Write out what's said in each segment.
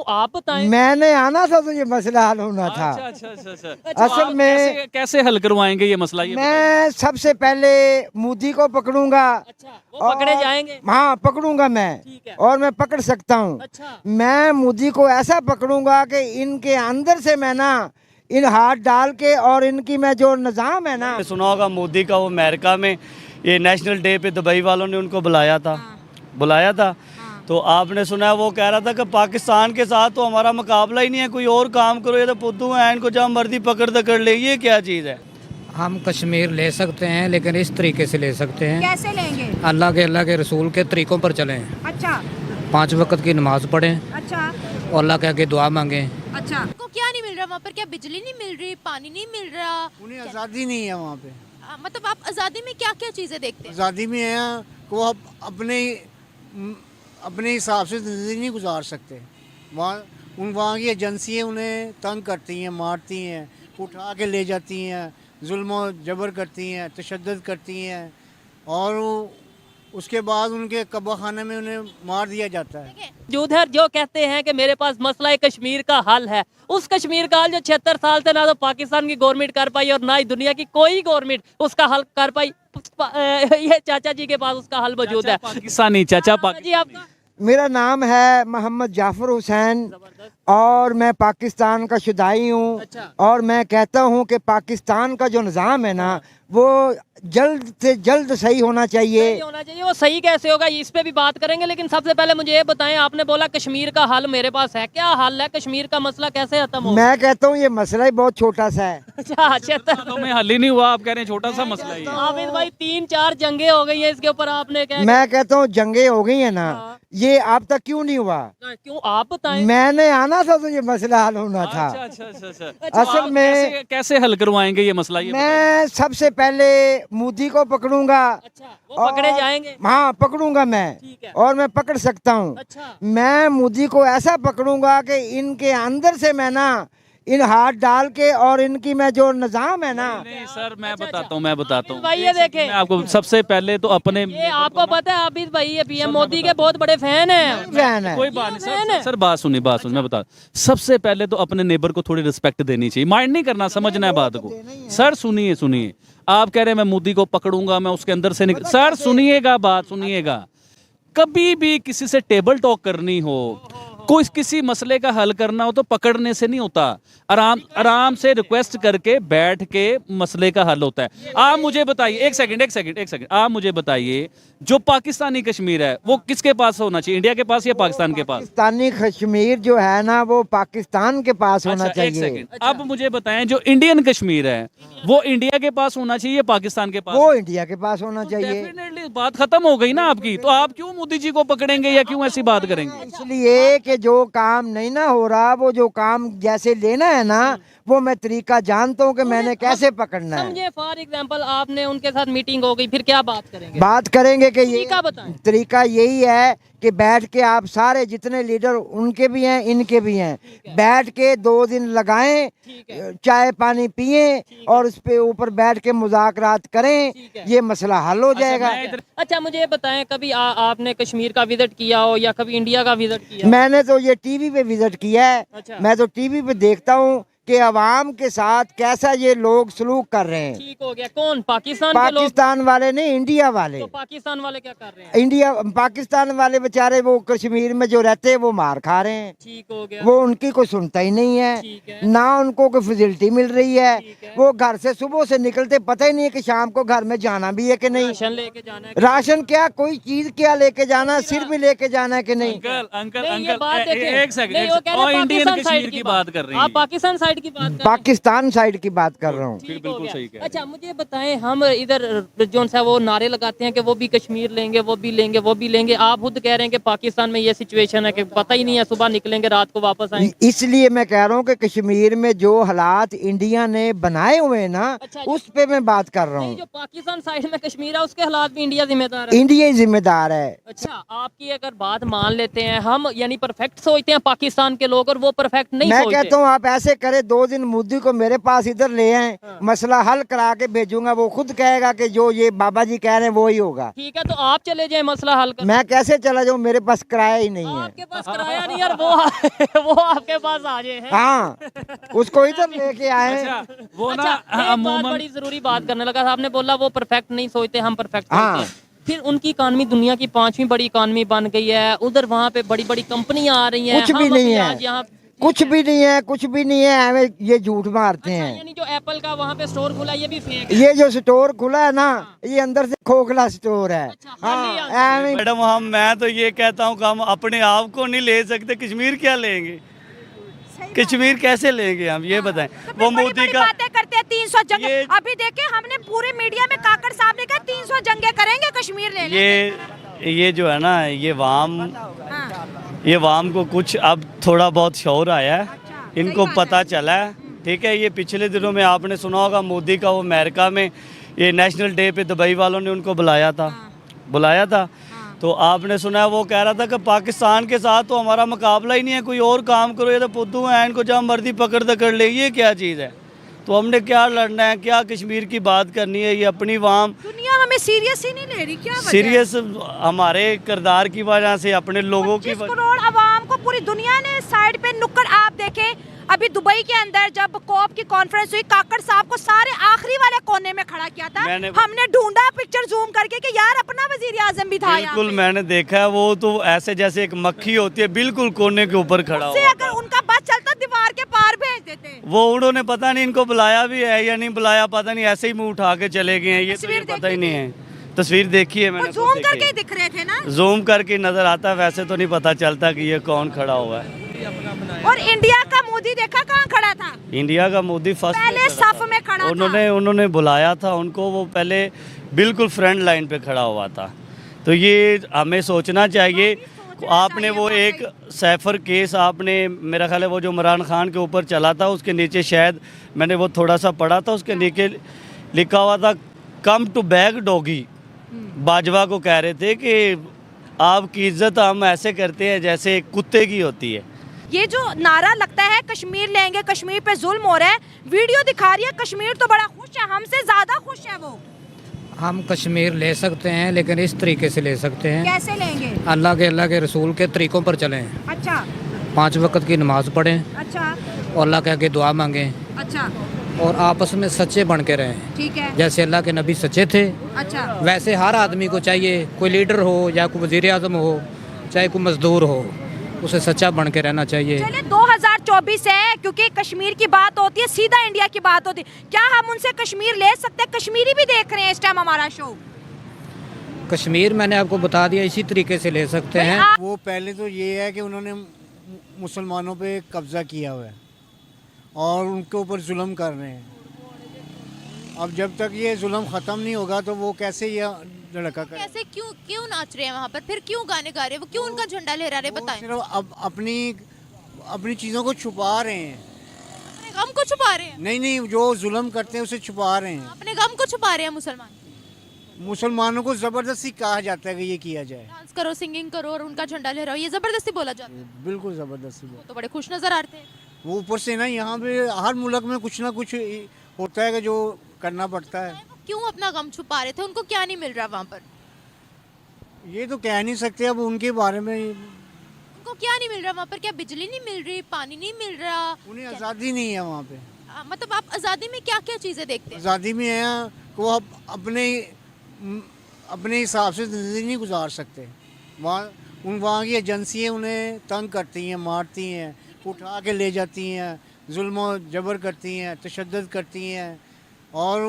तो आप बताएं। मैंने आना था तो ये मसला हल होना था। अच्छा अच्छा अच्छा असल आप में कैसे हल करवाएंगे ये मसला, ये बताइए। मैं सबसे पहले मोदी को पकड़ूंगा। अच्छा, वो पकड़े जाएंगे। हाँ, पकड़ूंगा मैं। ठीक है। और मैं पकड़ सकता हूँ। अच्छा। मैं मोदी को ऐसा पकड़ूंगा कि इनके अंदर से मैं ना इन हाथ डाल के और इनकी मैं जो निज़ाम है ना। सुना होगा मोदी का वो अमेरिका में ये नेशनल डे पे दुबई वालों ने उनको बुलाया था। तो आपने सुना है वो कह रहा था कि पाकिस्तान के साथ तो हमारा मुकाबला ही नहीं है, कोई और काम करो, ये तो फुद्दू हैं, इनको जहाँ मर्जी पकड़ ले। ये क्या चीज़ है? हम कश्मीर ले सकते हैं लेकिन इस तरीके से ले सकते हैं, कैसे लेंगे? अल्लाह के रसूल के तरीकों पर चलें, अच्छा 5 वक्त की नमाज पढ़ें अच्छा और अल्लाह के आगे दुआ मांगें। अच्छा। को क्या नहीं मिल रहा वहाँ पर? क्या बिजली नहीं मिल रही, पानी नहीं मिल रहा? उन्हें आज़ादी नहीं है वहाँ पे। मतलब आप आज़ादी में क्या क्या चीज़ें देखते हैं? आज़ादी में है कि वो अपने हिसाब से ज़िंदगी नहीं गुजार सकते। वहाँ की एजेंसियाँ उन्हें तंग करती हैं, मारती हैं, उठा के ले जाती हैं, जुल्म और जबर करती हैं, तशद्दुद करती हैं और उसके बाद उनके कब्र खाने में उन्हें मार दिया जाता है। उधर जो कहते हैं कि मेरे पास मसला कश्मीर का हल है, उस कश्मीर का हल जो 76 साल से ना तो पाकिस्तान की गवर्नमेंट कर पाई और ना ही दुनिया की कोई गवर्नमेंट उसका हल कर पाई, ये चाचा जी के पास उसका हल मौजूद है। पाकिस्तानी चाचा जी आपका? मेरा नाम है मोहम्मद जाफर हुसैन और मैं पाकिस्तान का शुदाई हूँ। अच्छा। और मैं कहता हूँ कि पाकिस्तान का जो निज़ाम है ना वो जल्द से जल्द सही होना चाहिए। सही होना चाहिए। वो सही कैसे होगा इस पे भी बात करेंगे, लेकिन सबसे पहले मुझे ये बताएं, आपने बोला कश्मीर का हल मेरे पास है, क्या हल है? कश्मीर का मसला कैसे खत्म होगा? मैं कहता हूँ ये मसला ही बहुत छोटा सा है। अच्छा 76 में हल ही नहीं हुआ, आप कह रहे हैं छोटा सा मसला ही है। आबिद भाई 3-4 जंगे हो गई हैं इसके ऊपर, आपने क्या? मैं कहता हूँ जंगे हो गई है ना, ये अब तक क्यों नहीं हुआ? क्यों आप बताएं। मैंने आना था तो ये मसला हल होना था। अच्छा असल में कैसे हल करवाएंगे ये मसला, ये मैं सबसे पहले मोदी को पकड़ूंगा। अच्छा, वो पकड़े जाएंगे। हाँ, पकड़ूंगा मैं। ठीक है। और मैं पकड़ सकता हूँ। अच्छा। मैं मोदी को ऐसा पकड़ूंगा कि इनके अंदर से मैं ना इन हाथ डाल के और इनकी मैं जो निज़ाम है ना। नहीं सर, मैं बताता हूँ भाई ये देखें, मैं आपको सबसे पहले तो अपने ये आपको पता है आबिद भाई ये पीएम मोदी के बहुत बड़े फैन हैं। फैन है। कोई बात नहीं सर, बात सुनिए मैं बता। सबसे पहले तो अपने नेबर को थोड़ी रिस्पेक्ट देनी चाहिए, माइंड नहीं करना, समझना है बात को। सर सुनिए, आप कह रहे हैं मैं मोदी को पकड़ूंगा, मैं उसके अंदर से निकल। सर सुनिएगा, बात सुनिएगा। कभी भी किसी से टेबल टॉक करनी हो, कोई किसी मसले का हल करना हो तो पकड़ने से नहीं होता, आराम से रिक्वेस्ट करके बैठ के मसले का हल होता है। आप मुझे बताइए, एक सेकंड, आप मुझे बताइए जो पाकिस्तानी कश्मीर है वो किसके पास होना चाहिए, इंडिया के पास या पाकिस्तान के पास? पाकिस्तानी कश्मीर जो है ना वो पाकिस्तान के पास होना अच्छा, एक चाहिए। सेकंड। अब मुझे बताएं जो इंडियन कश्मीर है वो इंडिया के पास होना चाहिए या पाकिस्तान के पास? वो इंडिया के पास होना चाहिए। डेफिनेटली बात खत्म हो गई ना आपकी। तो आप क्यों मोदी जी को पकड़ेंगे या क्यों ऐसी बात करेंगे? इसलिए कि जो काम नहीं ना हो रहा, वो जो काम जैसे लेना है ना वो मैं तरीका जानता हूँ कि मैंने कैसे पकड़ना है। समझे, फॉर एग्जांपल आपने उनके साथ मीटिंग हो गई, फिर क्या बात करेंगे? बात करेंगे कि ये तरीका बताएं। तरीका यही है कि बैठ के आप सारे जितने लीडर उनके भी हैं इनके भी हैं, बैठ के 2 दिन लगाएं, चाय पानी पिए और उस पे ऊपर बैठ के मुज़ाकरात करें, ये मसला हल हो जाएगा। अच्छा मुझे ये बताएं, कभी आपने कश्मीर का विजिट किया हो या कभी इंडिया का विजिट किया हो? मैंने तो ये टीवी पे विजिट किया है। अच्छा। मैं तो टीवी पे देखता हूँ कि अवाम के साथ कैसा ये लोग सलूक कर रहे हैं। ठीक हो गया। कौन? पाकिस्तान के लोग? पाकिस्तान वाले नहीं, इंडिया वाले। तो पाकिस्तान वाले क्या कर रहे हैं? इंडिया पाकिस्तान वाले बेचारे वो कश्मीर में जो रहते हैं वो मार खा रहे हैं। ठीक हो गया। वो उनकी कोई सुनता ही नहीं ठीक है, है। ना उनको कोई फैसिलिटी मिल रही है। है। वो घर से सुबह से निकलते पता ही नहीं है कि शाम को घर में जाना भी है कि नहीं। राशन लेके जाना है? राशन क्या, कोई चीज क्या लेके जाना है, सिर भी लेके जाना है कि नहीं। अंकल नहीं, ये बात देखें। एक सेकंड, नहीं, वो कह रहे हैं इंडियन पाकिस्तान कश्मीर साइड की बात कर रहे हैं। आप पाकिस्तान साइड की बात कर रहे हैं। पाकिस्तान साइड की बात कर रहा हूँ। फिर बिल्कुल सही कह रहे हैं। अच्छा मुझे बताएं, हम इधर जो सा वो नारे लगाते हैं कि वो भी कश्मीर लेंगे, वो भी लेंगे, वो भी लेंगे। आप खुद कह रहे हैं कि पाकिस्तान में ये सिचुएशन है कि पता ही नहीं है, सुबह निकलेंगे रात को वापस आएंगे। इसलिए मैं कह रहा हूँ कि कश्मीर में जो हालात इंडिया ने बनाए हुए हैं ना, अच्छा, उस पे मैं बात कर रहा नहीं, हूँ। जो पाकिस्तान साइड में कश्मीर है उसके हालात भी इंडिया जिम्मेदार है। इंडिया ही जिम्मेदार है। अच्छा आपकी अगर बात मान लेते हैं हम, यानी परफेक्ट सोचते हैं पाकिस्तान के लोग और वो परफेक्ट नहीं मैं सोचते। कहता हूँ आप ऐसे करें, पहले 2 दिन मोदी को मेरे पास इधर ले आए, मसला हल करा के भेजूंगा। वो खुद कहेगा कि जो ये बाबा जी कह रहे हैं वो ही होगा। ठीक है, तो आप चले जाए मसला हल कर। मैं कैसे चला जाऊँ, मेरे पास किराया ही नहीं है। आपके पास किराया नहीं यार, वो आपके पास आ जाए हैं। हाँ, उसको इधर लेके आए। अच्छा वो ना अच्छा, एक बात अमूमन बड़ी जरूरी बात करने लगा। आपने बोला वो परफेक्ट नहीं सोचते, हम परफेक्ट हाँ। सोचते हैं। फिर उनकी इकानमी दुनिया की 5वीं बड़ी इकानमी बन गई है, उधर वहाँ पे बड़ी बड़ी कंपनियां आ रही हैं। कुछ भी हम नहीं अभी है, आज यहाँ कुछ भी नहीं है, कुछ भी नहीं है। हमें ये झूठ मारते हैं। यानी जो एप्पल का वहाँ पे स्टोर खुला ये भी फेक है। ये जो स्टोर खुला है ना, ये अंदर से खोखला स्टोर है। खाली हाँ, एवं- मैडम मैं तो ये कहता हूँ कि हम अपने आप को नहीं ले सकते, कश्मीर क्या लेंगे? कश्मीर कैसे लेंगे हम, ये बताएं। वो मोदी का बातें करते हैं 300 जंगे। ये- अभी देखिए हमने पूरे मीडिया में काकड़ साहब ने कहा 300 जंगे करेंगे, कश्मीर ले लेंगे। ये जो है ना, ये वाम को कुछ अब थोड़ा बहुत शौर आया है, इनको पता चला है। ठीक है, ये पिछले दिनों में आपने सुना होगा मोदी का वो अमेरिका में ये नेशनल डे पे दुबई वालों ने उनको बुलाया था। तो आपने सुना है वो कह रहा था कि पाकिस्तान के साथ तो हमारा मुकाबला ही नहीं है, कोई और काम करो, ये तो पुद्दू हैं, इनको जहाँ मर्जी पकड़ ले। ये क्या चीज़ है? तो हमने क्या लड़ना है, क्या कश्मीर की बात करनी है? ये अपनी वाम दुनिया हमें सीरियस ही नहीं ले रही, क्या वजह है? सीरियस हमारे किरदार की वजह से, अपने लोगों की 25 करोड़ आवाम को पूरी दुनिया ने साइड पे नुक्कड़। आप देखें अभी दुबई के अंदर जब कॉप की कॉन्फ्रेंस हुई, काकड़ साहब को सारे आखिरी वाले कोने में खड़ा किया था। हमने ढूंढा पिक्चर जूम करके कि यार अपना वजीर आजम भी था यहाँ बिल्कुल पे। मैंने देखा है, वो तो ऐसे जैसे एक मक्खी होती है, बिल्कुल कोने के ऊपर खड़ा उससे हुआ। अगर उनका बस चलता दीवार के पार भेज देते। वो उन्होंने पता नहीं इनको बुलाया भी है या नहीं बुलाया, पता नहीं, ऐसे ही मुंह उठा के चले गए हैं। ये तो तस्वीर ये पता ही देखी नहीं है। तस्वीर देखी है वो मैंने, जूम करके ही दिख रहे थे ना। जूम करके नजर आता है, वैसे तो नहीं पता चलता कि ये कौन खड़ा हुआ है। और इंडिया का मोदी देखा कहाँ खड़ा था? इंडिया का मोदी फर्स्ट पहले सफ में खड़ा था। उन्होंने बुलाया था उनको, वो पहले बिल्कुल फ्रंट लाइन पे खड़ा हुआ था। तो ये हमें सोचना चाहिए। आपने वो एक सैफर केस आपने, मेरा ख्याल है वो जो इमरान खान के ऊपर चला था, उसके नीचे शायद मैंने वो थोड़ा सा पढ़ा था, उसके नीचे लिखा हुआ था come to bag doggy. Bajwa को कह रहे थे कि आपकी इज्जत हम ऐसे करते हैं जैसे कुत्ते की होती है। ये जो नारा लगता है कश्मीर लेंगे, कश्मीर पे जुल्म हो रहा है, वीडियो दिखा रही है कश्मीर तो बड़ा खुश है, हमसे ज्यादा खुश है वो। हम कश्मीर ले सकते हैं लेकिन इस तरीके से ले सकते हैं, कैसे लेंगे? अल्लाह के रसूल के तरीकों पर चलें। अच्छा 5 वक्त की नमाज पढ़ें अच्छा और अल्लाह के आगे दुआ मांगें अच्छा और आपस में सच्चे बन के रहें। ठीक है। जैसे अल्लाह के नबी सच्चे थे, अच्छा वैसे हर आदमी को चाहिए, कोई लीडर हो या कोई वजीर आजम हो, चाहे कोई मजदूर हो, उसे सच्चा बन के रहना चाहिए। चलिए 2024 है, क्योंकि कश्मीर की बात होती है, सीधा इंडिया की बात होती है। क्या हम उनसे कश्मीर ले सकते हैं? कश्मीरी भी देख रहे हैं इस टाइम हमारा शो। कश्मीर मैंने आपको बता दिया, इसी तरीके से ले सकते हैं। वो पहले तो ये है कि उन्होंने मुसलमानों पे कब्ज़ा किया हुआ है और उनके ऊपर जुल्म कर रहे हैं। अब जब तक ये जुल्म ख़त्म नहीं होगा तो वो कैसे ये लड़का करे? कैसे क्यों नाच रहे हैं वहाँ पर, फिर क्यों गाने गा रहे हैं, वो क्यों उनका झंडा लहरा रहे हैं, वो बताएं। सिर्फ अब अपनी चीज़ों को छुपा रहे हैं। अपने गम को छुपा रहे हैं, नहीं, जो जुल्म करते हैं उसे छुपा रहे हैं। अपने गम को छुपा रहे हैं मुसलमान। मुसलमानों को ज़बरदस्ती कहा जाता है कि ये किया जाए। डांस करो, सिंगिंग करो और उनका झंडा लहराओ, ये जबरदस्ती बोला जाता है। बिल्कुल ज़बरदस्ती। वो तो बड़े खुश नजर आते हैं। वो ऊपर से ना, यहाँ पे हर मुल्क में कुछ ना कुछ होता है कि जो करना पड़ता है। वो क्यों अपना गम छुपा रहे थे, उनको क्या नहीं मिल रहा वहाँ पर? ये तो कह नहीं सकते अब उनके बारे में। उनको क्या नहीं मिल रहा वहाँ पर? क्या बिजली नहीं मिल रही, पानी नहीं मिल रहा? उन्हें आज़ादी नहीं है वहाँ पे। मतलब आप आज़ादी में क्या क्या चीज़ें देखते हैं? आज़ादी में है कि वो अपने हिसाब से ज़िंदगी नहीं गुजार सकते। वहाँ की एजेंसियाँ उन्हें तंग करती हैं, मारती हैं, उठा के ले जाती हैं, जुल्म जबर करती हैं, तशद्दुद करती हैं और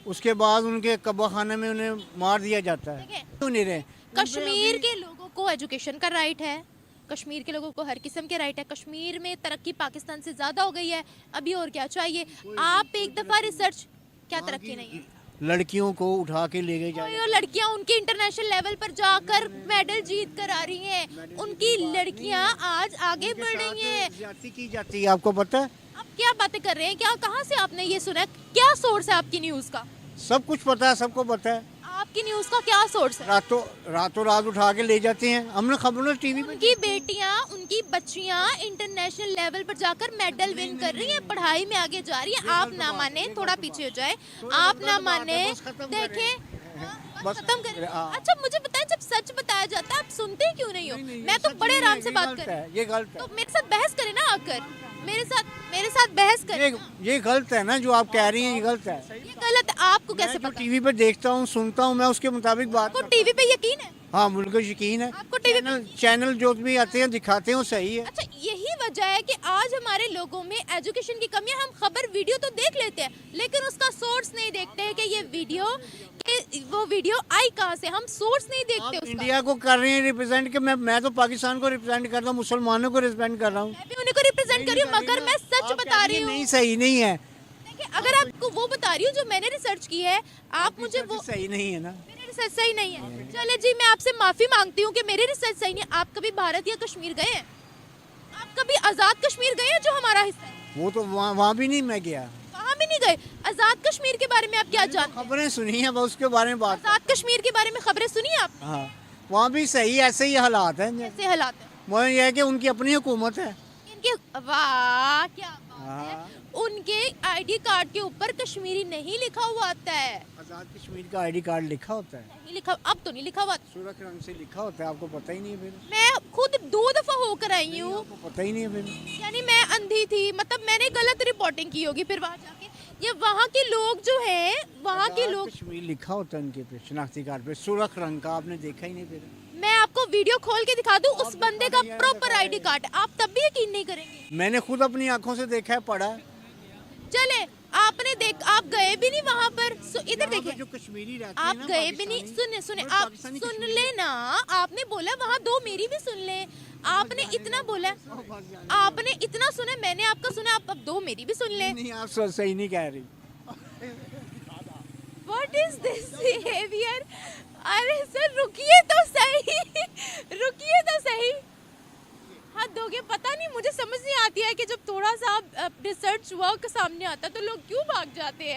उसके बाद उनके कब्बा खाने में उन्हें मार दिया जाता है। क्यों नहीं रहे? कश्मीर के लोगों को एजुकेशन का राइट है, कश्मीर के लोगों को हर किस्म के राइट है। कश्मीर में तरक्की पाकिस्तान से ज़्यादा हो गई है, अभी और क्या चाहिए? आप एक दफ़ा रिसर्च, क्या तरक्की नहीं है? लड़कियों को उठा के ले गए जाए। और लड़कियां उनके इंटरनेशनल लेवल पर जाकर मेडल जीत कर आ रही हैं, उनकी लड़कियां आज आगे बढ़ रही हैं। ज्यादती की जाती है, आपको पता है? आप क्या बातें कर रहे हैं? क्या, कहाँ से आपने ये सुना? क्या सोर्स है आपकी न्यूज़ का? सब कुछ पता है, सबको पता है। आपकी न्यूज़ का क्या सोर्स है? रातों रात उठा के ले जाते हैं, हमने खबरों टीवी पे। उनकी बेटियां, उनकी बच्चियां इंटरनेशनल लेवल पर जाकर मेडल विन कर रही हैं, पढ़ाई में आगे जा रही हैं। आप ना माने, थोड़ा पीछे हो जाए, आप ना माने, देखें बस खत्म करें। अच्छा मुझे बताएं, जब सच बताया जाता है आप सुनते क्यों नहीं हो? मैं तो बड़े आराम से बात कर रही हूं। ये गलत है। तो मेरे साथ बहस करें ना, आकर मेरे साथ बहस करें ना। ये गलत है ना, जो आप कह रही हैं ये गलत है। ये गलत है, आपको कैसे पता? टीवी पे देखता हूँ, सुनता हूँ, मैं उसके मुताबिक बात। आपको टीवी पे यकीन है? हाँ मुझे यकीन है। आपको टीवी चैनल जो भी आते हैं दिखाते हैं वो सही है। अच्छा यही वजह है कि आज हमारे लोगों में एजुकेशन की कमी है। हम खबर वीडियो तो देख लेते हैं, लेकिन उसका सोर्स नहीं देखते हैं कि ये वीडियो वो वीडियो आई कहाँ से। हम सोर्स नहीं देखते उसका। इंडिया को कर रहे हैं रिप्रेजेंट के, मैं तो पाकिस्तान को रिप्रेजेंट कर रहा हूँ, मुसलमानों को रिप्रेजेंट कर रहा हूँ। मैं भी उन्हीं को रिप्रेजेंट कर रही हूँ, मगर मैं सच बता रही हूँ। नहीं सही नहीं है। देखिए अगर आपको वो बता रही हूँ जो मैंने रिसर्च की है, आप मुझे वो सही नहीं है ना। मेरी रिसर्च सही नहीं है। चले जी, मैं आपसे माफी मांगती हूँ कि मेरी रिसर्च सही नहीं है। आप कभी भारत या कश्मीर गए हैं? आप कभी आजाद कश्मीर गए हैं जो हमारा हिस्सा है? वो तो वहाँ भी नहीं मैं गया। वहाँ भी नहीं गए। आजाद कश्मीर के बारे में आप क्या जानते हैं? खबरें सुनी है, बस उसके बारे में बात। आजाद कश्मीर के बारे में खबरें सुनी है आपने? हाँ वहाँ भी सही ऐसे ही हालात हैं। कैसे हालात है? वो ये है कि उनकी अपनी हुकूमत है। इनके वाह क्या बात है। उनके आईडी कार्ड के ऊपर कश्मीरी नहीं लिखा हुआ आता है। आजाद कश्मीर का आईडी कार्ड लिखा होता है? नहीं लिखा, अब तो नहीं लिखा हुआ। सुरख रंग से लिखा होता है, आपको पता ही नहीं है फिर? मैं खुद 2 दफा होकर आई हूँ। आपको पता ही नहीं है फिर? यानी मैं अंधी थी, मतलब मैंने गलत रिपोर्टिंग की होगी फिर वहाँ जाके। ये वहाँ के लोग जो हैं, वहाँ के लोग, कश्मीर लिखा होता है उनके पे शनाख्ती कार्ड पे, सुरख रंग का। आपने देखा ही नहीं फिर? मैं आपको वीडियो खोल के दिखा दूँ, उस बंदे का प्रॉपर आईडी कार्ड है, आप तब भी यकीन नहीं करेंगे। मैंने खुद अपनी आंखों से देखा है, पढ़ा है। चले आपने देख, आप गए भी नहीं वहाँ पर। इधर देखिए, जो कश्मीरी रहते हैं आप ना, गए भी नहीं। सुने आप सुन लेना, आपने बोला वहाँ 2 मेरी भी सुन ले। आपने इतना बोला, आपने इतना सुना, मैंने आपका सुना, आप अब 2 मेरी भी सुन ले। नहीं आप सही नहीं कह रही। What is this behavior? अरे सर रुकिए तो सही, रुकिए तो सही। हद हो गया। पता नहीं, मुझे समझ नहीं आती है कि जब थोड़ा सा रिसर्च वर्क सामने आता है तो लोग क्यों भाग जाते हैं।